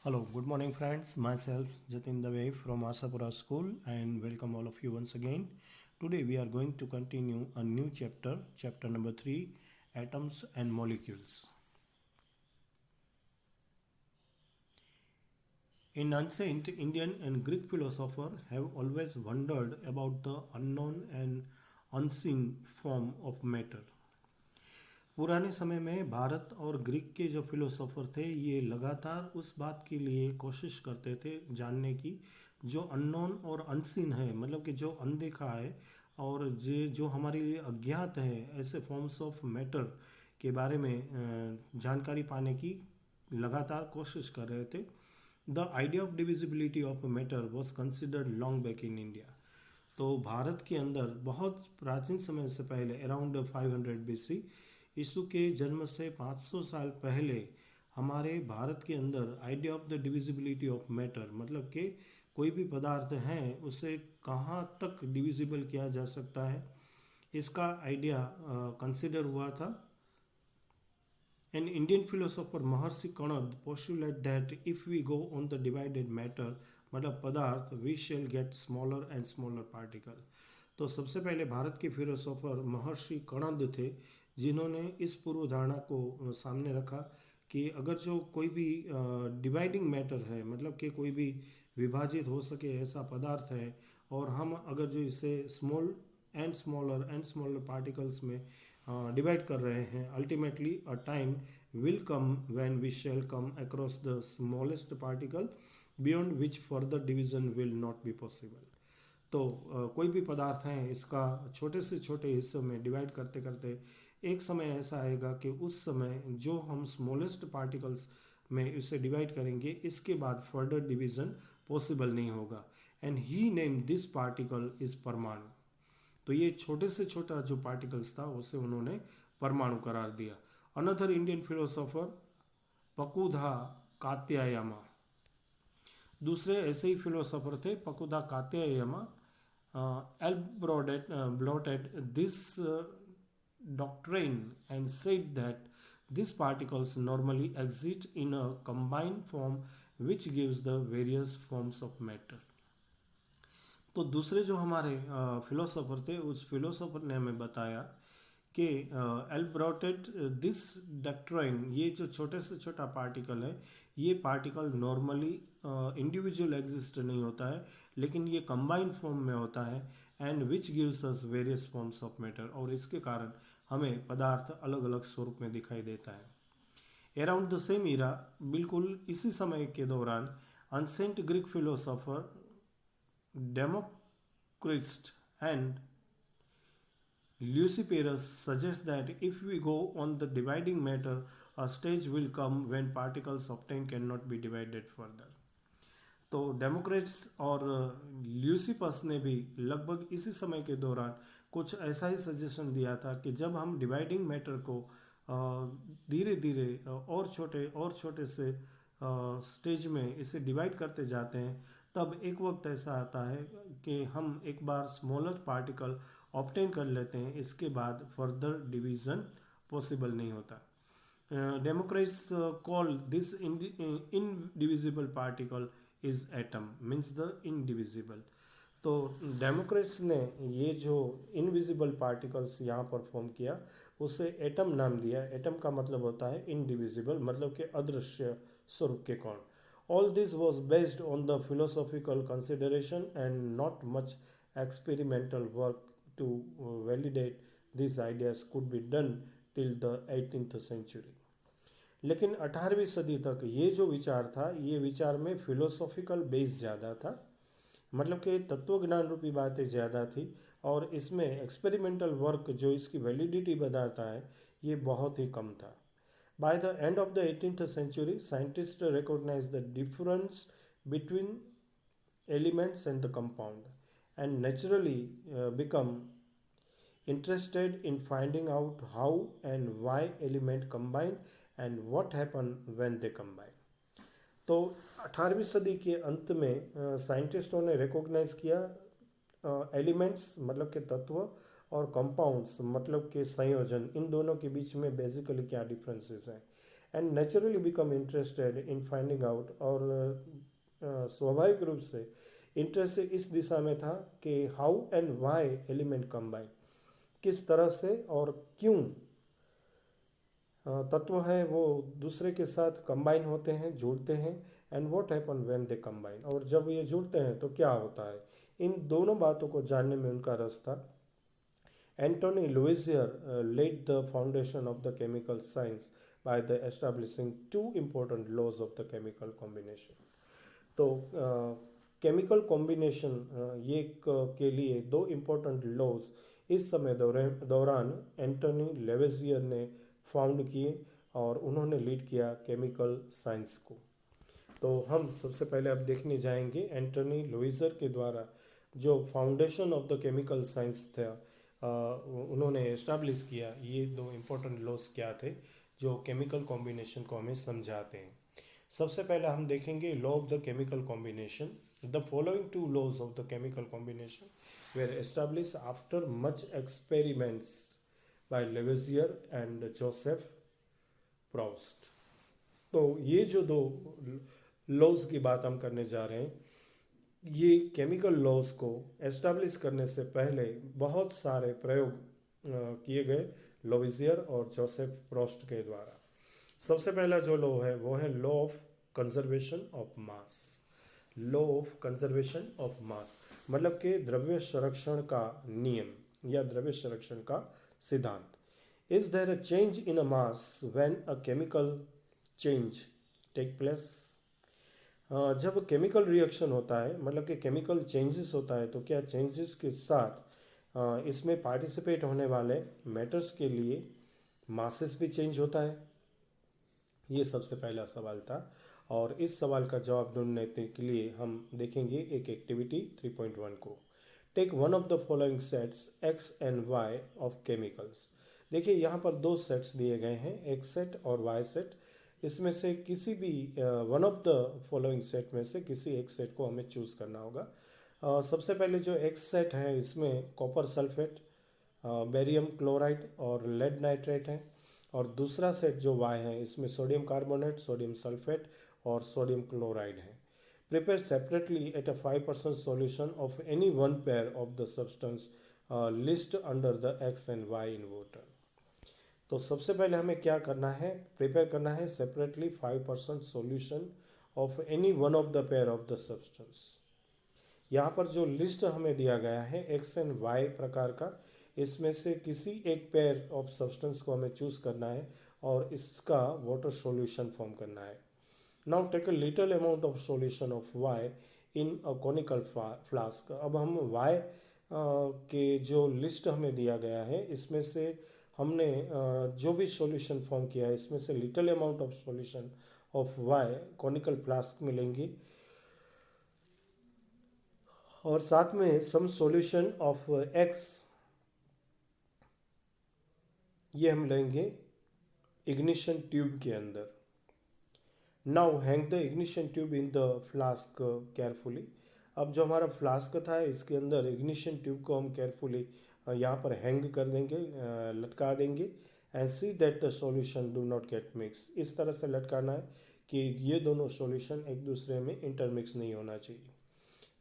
Hello, good morning, friends. Myself Jatin Dave from Asapura School, and welcome all of you once again. Today, we are going to continue a new chapter, chapter number 3, Atoms and Molecules. In ancient Indian and Greek philosophers have always wondered about the unknown and unseen form of matter. पुराने समय में भारत और Greek के जो philosopher थे ये लगातार उस बात के लिए कोशिश करते थे जानने की जो अननोन और अनसीन है, मतलब कि जो अनदेखा है और जो हमारे लिए अज्ञात है, ऐसे फॉर्म्स ऑफ मैटर के बारे में जानकारी पाने की लगातार कोशिश कर रहे थे. The idea of divisibility of matter was considered long back in India. तो भारत के अंदर बहुत प्राचीन समय से पहले अराउंड 500 BC, यीशु के जन्म से 500 साल पहले हमारे भारत के अंदर idea of the divisibility of matter, मतलब कि कोई भी पदार्थ है उसे कहाँ तक डिविजिबल किया जा सकता है, इसका आइडिया कंसिडर हुआ था. An Indian philosopher Maharshi Kanad postulated that if we go on the divided matter, मतलब पदार्थ, we shall get smaller and smaller particle. तो सबसे पहले भारत के फिलोसोफर महर्षि कणद थे जिन्होंने इस पूर्व धारणा को सामने रखा कि अगर जो कोई भी डिवाइडिंग मैटर है, मतलब कि कोई भी विभाजित हो सके ऐसा पदार्थ है, और हम अगर जो इसे स्मॉल एंड स्मॉलर पार्टिकल्स में डिवाइड कर रहे हैं, ultimately a time will come when we shall come across the smallest particle beyond which further division will not be possible. तो कोई भी पदार्थ है इसका छोटे से छोटे हिस्सों में डिवाइड करते करते एक समय ऐसा आएगा कि उस समय जो हम स्मॉलेस्ट पार्टिकल्स में इसे डिवाइड करेंगे इसके बाद फर्दर डिवीजन पॉसिबल नहीं होगा. And he name this particle is परमाणु. तो ये छोटे से छोटा जो पार्टिकल्स था उसे उन्होंने परमाणु करार दिया. अनदर इंडियन फिलोसोफर पकुधा कात्यायमा, दूसरे ऐसे ही फिलोसोफर थे पकुधा कात्यायमा. Bloated this doctrine and said that these particles normally exist in a combined form which gives the various forms of matter. तो दूसरे जो हमारे फिलोसोफर थे उस फिलोसोफर ने हमें बताया कि एल्ब्रोटेड दिस डक्ट्राइन, ये जो छोटे से छोटा पार्टिकल है ये पार्टिकल नॉर्मली इंडिविजुअल एग्जिस्ट नहीं होता है लेकिन ये कंबाइंड फॉर्म में होता है. And which gives us various forms of matter, और इसके कारण हमें पदार्थ अलग अलग स्वरूप में दिखाई देता है. अराउंड द सेम ईरा, बिल्कुल इसी समय के दौरान, ancient Greek philosopher Democritus and Luciferus suggests that if we go on the dividing matter, a stage will come when particles obtained cannot be divided further. तो डेमोक्रेट्स और ल्यूसिपस ने भी लगभग इसी समय के दौरान कुछ ऐसा ही सजेशन दिया था कि जब हम डिवाइडिंग मैटर को धीरे धीरे और छोटे से स्टेज में इसे डिवाइड करते जाते हैं तब एक वक्त ऐसा आता है कि हम एक बार स्मॉलर पार्टिकल ऑब्टेन कर लेते हैं, इसके बाद फर्दर डिवीज़न पॉसिबल नहीं होता. Democrats call this indivisible particle is atom, means the indivisible. तो डेमोक्रेट्स ने ये जो इनविजिबल पार्टिकल्स यहाँ पर फॉर्म किया उसे एटम नाम दिया. एटम का मतलब होता है इनडिविजिबल, मतलब कि अदृश्य स्वरूप के कण. All this was based on the philosophical consideration and not much experimental work to validate these ideas could be done till the 18th century. लेकिन 18वीं सदी तक ये जो विचार था ये विचार में फिलोसॉफिकल बेस ज़्यादा था, मतलब कि तत्वज्ञान रूपी बातें ज़्यादा थी, और इसमें एक्सपेरिमेंटल वर्क जो इसकी वैलिडिटी बताता है ये बहुत ही कम था. By the end of the 18th century, scientists recognized the difference between elements and the compound and naturally become interested in finding out how and why element combine and what happen when they combine. तो 18वीं सदी के अंत में साइंटिस्टों ने recognise किया elements मतलब के तत्व और कंपाउंड्स मतलब के संयोजन, इन दोनों के बीच में बेसिकली क्या डिफरेंसेस हैं. And naturally become interested in finding out, और स्वाभाविक रूप से इंटरेस्ट इस दिशा में था कि how and why element combine, किस तरह से और क्यों तत्व हैं वो दूसरे के साथ कंबाइन होते हैं, जुड़ते हैं, and what happen when they combine, और जब ये जुड़ते हैं तो क्या होता है। इन दोनों बातों को जानने में उनका रस था। Antoine Lavoisier laid the foundation of the chemical science by the establishing two important laws of the chemical combination। तो केमिकल कॉम्बिनेशन ये के लिए दो इम्पोर्टेंट लॉज इस समय दौरान एंटोनी लेवेजियर ने फाउंड किए, और उन्होंने लीड किया केमिकल साइंस को। तो हम सबसे पहले अब देखने जाएंगे एंटोनी लुइसियर के द्वारा जो foundation of the chemical science था, उन्होंने एस्टैब्लिश किया, ये दो इम्पोर्टेंट लॉज क्या थे जो केमिकल कॉम्बिनेशन को हमें समझाते हैं। सबसे पहले हम देखेंगे law of the chemical combination. The following two laws of the chemical combination were establish after much experiments by Lavoisier and Joseph Proust. तो ये जो दो लॉज की बात हम करने जा रहे हैं, ये केमिकल लॉज को एस्टैब्लिश करने से पहले बहुत सारे प्रयोग किए गए लोविजियर और जोसेफ प्रोस्ट के द्वारा। सबसे पहला जो लॉ है वो है law of conservation of mass. Law of conservation of mass मतलब कि द्रव्य संरक्षण का नियम या द्रव्य संरक्षण का सिद्धांत। Is there a change in a mass when a chemical change take place. जब केमिकल रिएक्शन होता है, मतलब कि केमिकल चेंजेस होता है, तो क्या चेंजेस के साथ इसमें पार्टिसिपेट होने वाले मैटर्स के लिए मासेस भी चेंज होता है? ये सबसे पहला सवाल था, और इस सवाल का जवाब ढूंढने के लिए हम देखेंगे एक एक्टिविटी 3.1 को। Take one of the following sets X and Y of chemicals. देखिए यहाँ पर दो सेट्स दिए गए हैं, एक्स सेट और वाई सेट। इसमें से किसी भी one of the following set में से किसी एक सेट को हमें चूज़ करना होगा। सबसे पहले जो एक्स सेट है इसमें कॉपर सल्फेट, बेरियम क्लोराइड और लेड नाइट्रेट है, और दूसरा सेट जो वाई है इसमें सोडियम कार्बोनेट, सोडियम सल्फेट और सोडियम क्लोराइड है। Prepare separately at a 5% solution of any one pair of the substance list under the X and Y in water. तो सबसे पहले हमें क्या करना है, प्रिपेयर करना है separately 5% solution of any one of the pair of the substance. यहाँ पर जो लिस्ट हमें दिया गया है एक्स एंड वाई प्रकार का, इसमें से किसी एक पेयर ऑफ सब्सटेंस को हमें चूज करना है और इसका वाटर सॉल्यूशन फॉर्म करना है। Now take a little amount of solution of Y in a conical flask. अब हम वाई के जो लिस्ट हमें दिया गया है इसमें से हमने जो भी सॉल्यूशन फॉर्म किया है इसमें से little amount of solution of Y conical flask में लेंगे, और साथ में सम सॉल्यूशन ऑफ एक्स ये हम लेंगे इग्निशन ट्यूब के अंदर। Now hang the ignition tube in the flask carefully. अब जो हमारा फ्लास्क था इसके अंदर इग्निशन ट्यूब को हम केयरफुली यहाँ पर हैंग कर देंगे, लटका देंगे, and see that the solution do not gate mix. इस तरह से लटकाना है कि ये दोनों सॉल्यूशन एक दूसरे में इंटरमिक्स नहीं होना चाहिए।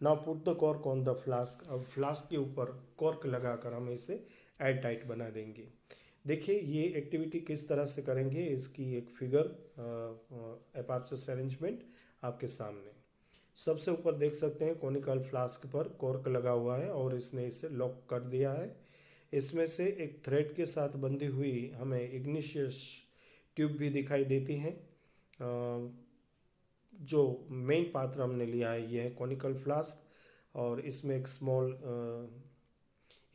Now put the cork on the flask. अब फ्लास्क के ऊपर कॉर्क लगाकर हम इसे एयर टाइट बना देंगे। देखिए ये एक्टिविटी किस तरह से करेंगे, इसकी एक फिगर एपार्चस अरेंजमेंट आपके सामने। सबसे ऊपर देख सकते हैं कॉनिकल फ्लास्क पर कॉर्क लगा हुआ है और इसने इसे लॉक कर दिया है। इसमें से एक थ्रेड के साथ बंधी हुई हमें इग्निशियस ट्यूब भी दिखाई देती है। जो मेन पात्र हमने लिया है ये है कॉनिकल फ्लास्क, और इसमें एक स्मॉल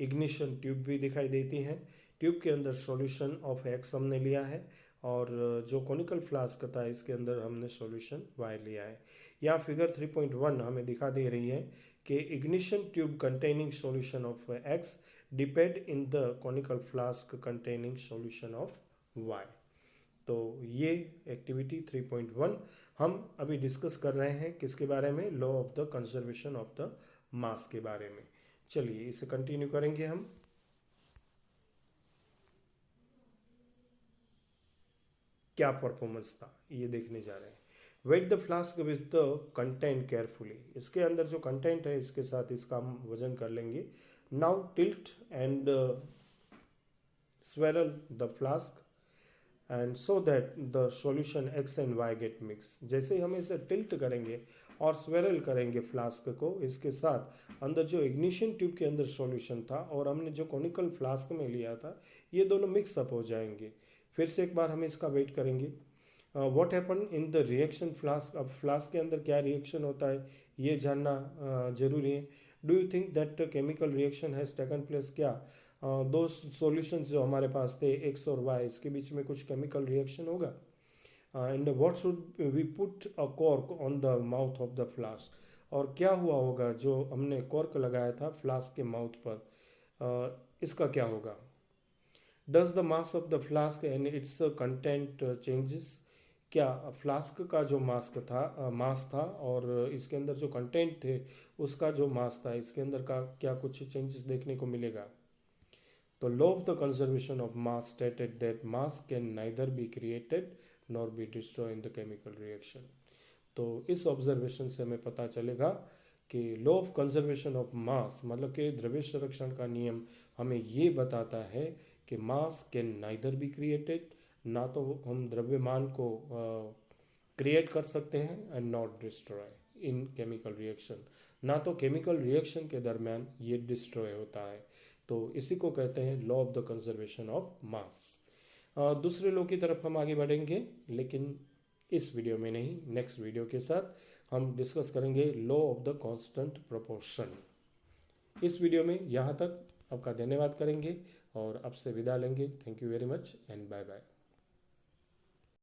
इग्निशन ट्यूब भी दिखाई देती है। ट्यूब के अंदर सॉल्यूशन ऑफ एक्स हमने लिया है, और जो कॉनिकल फ्लास्क था इसके अंदर हमने सॉल्यूशन वाई लिया है। यहाँ फिगर 3.1 हमें दिखा दे रही है कि ignition tube containing solution of X depend in the conical flask containing solution of Y. तो ये एक्टिविटी 3.1 हम अभी डिस्कस कर रहे हैं किसके बारे में, law of the conservation of the mass के बारे में। चलिए इसे कंटिन्यू करेंगे हम। क्या परफॉर्मेंस था, ये देखने जा रहे हैं। Weight the flask with the content carefully, इसके अंदर जो कंटेंट है इसके साथ इसका हम वजन कर लेंगे। Now tilt and swirl the flask and so that the solution X and Y get mix. जैसे ही हम इसे टिल्ट करेंगे और स्वेरल करेंगे फ्लास्क को, इसके साथ अंदर जो इग्निशन ट्यूब के अंदर सॉल्यूशन था और हमने जो कॉनिकल फ्लास्क में लिया था, ये दोनों मिक्स अप हो जाएंगे। फिर से एक बार हम इसका वेट करेंगे। What happen in the reaction flask, अब फ्लास्क के अंदर क्या रिएक्शन होता है ये जानना जरूरी है। Do you think that chemical reaction has taken place, क्या दो सॉल्यूशंस जो हमारे पास थे एक्स और वाई, इसके बीच में कुछ केमिकल रिएक्शन होगा। And what should we put a cork on the mouth of the flask, और क्या हुआ होगा जो हमने कॉर्क लगाया था फ्लास्क के माउथ पर, इसका क्या होगा। Does the mass of the flask and it's content changes, क्या फ्लास्क का जो मास था और इसके अंदर जो कंटेंट थे उसका जो मास था, इसके अंदर का क्या कुछ चेंजेस देखने को मिलेगा। तो law of the conservation of mass stated that mass can neither be created nor be destroy in the chemical reaction. तो इस ऑब्जर्वेशन से हमें पता चलेगा कि law of conservation of mass मतलब कि द्रव्य संरक्षण का नियम हमें ये बताता है कि मास कैन नाइदर बी क्रिएटेड, ना तो हम द्रव्यमान को क्रिएट कर सकते हैं and not destroy in chemical reaction, ना तो केमिकल रिएक्शन के दरमियान ये डिस्ट्रॉय होता है। तो इसी को कहते हैं law of the conservation of mass. दूसरे लॉ की तरफ हम आगे बढ़ेंगे, लेकिन इस वीडियो में नहीं, नेक्स्ट वीडियो के साथ हम डिस्कस करेंगे law of the constant proportion. इस वीडियो में यहाँ तक आपका धन्यवाद करेंगे और आपसे विदा लेंगे। Thank you very much and bye bye.